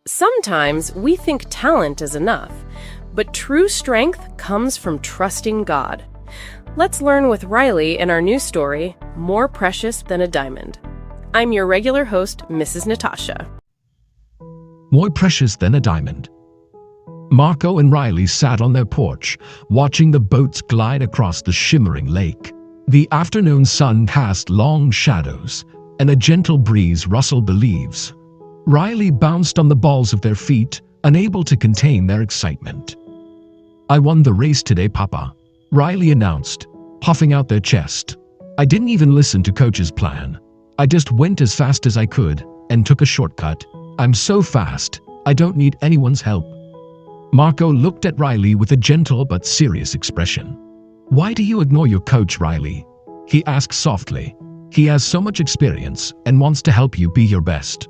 Sometimes we think talent is enough, but true strength comes from trusting God. Let's learn with Riley in our new story, More Precious Than a Diamond. I'm your regular host, Mrs. Natasha. More precious than a diamond. Marco and Riley sat on their porch, watching the boats glide across the shimmering lake. The afternoon sun cast long shadows, and a gentle breeze rustled the leaves. Riley bounced on the balls of their feet, unable to contain their excitement. "I won the race today, Papa," Riley announced, puffing out their chest. "I didn't even listen to Coach's plan. I just went as fast as I could and took a shortcut. I'm so fast, I don't need anyone's help." Marco looked at Riley with a gentle but serious expression. "Why do you ignore your coach, Riley?" he asked softly. "He has so much experience and wants to help you be your best."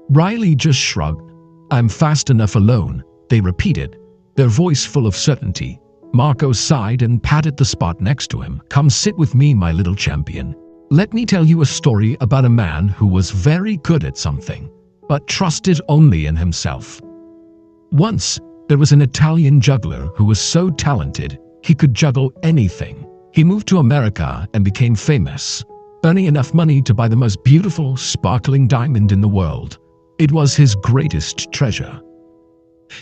Riley just shrugged. "I'm fast enough alone," they repeated, their voice full of certainty. Marco sighed and patted the spot next to him. "Come sit with me, my little champion. Let me tell you a story about a man who was very good at something, but trusted only in himself. Once, there was an Italian juggler who was so talented he could juggle anything. He moved to America and became famous, earning enough money to buy the most beautiful, sparkling diamond in the world. It was his greatest treasure.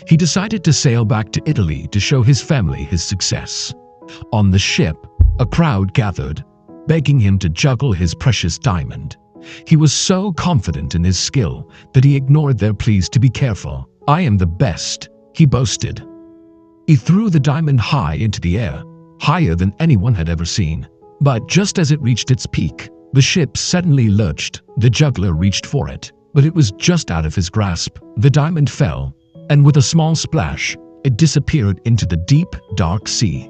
He decided to sail back to Italy to show his family his success. On the ship, a crowd gathered, begging him to juggle his precious diamond. He was so confident in his skill that he ignored their pleas to be careful. "I am the best," he boasted. He threw the diamond high into the air, higher than anyone had ever seen. But just as it reached its peak, the ship suddenly lurched. The juggler reached for it, but it was just out of his grasp. The diamond fell, and with a small splash, it disappeared into the deep, dark sea.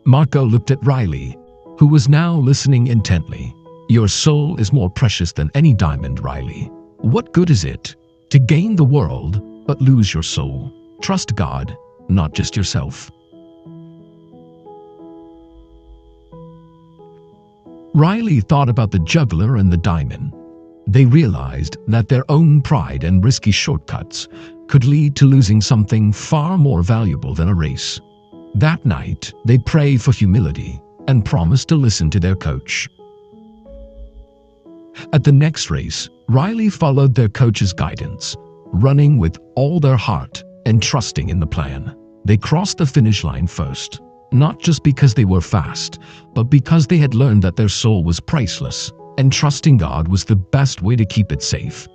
Marco looked at Riley, who was now listening intently. "Your soul is more precious than any diamond, Riley. What good is it to gain the world but lose your soul? Trust God, not just yourself." Riley thought about the juggler and the diamond. They realized that their own pride and risky shortcuts could lead to losing something far more valuable than a race. That night, they prayed for humility and promised to listen to their coach. At the next race, Riley followed their coach's guidance, running with all their heart and trusting in the plan. They crossed the finish line first, not just because they were fast, but because they had learned that their soul was priceless, and trusting God was the best way to keep it safe.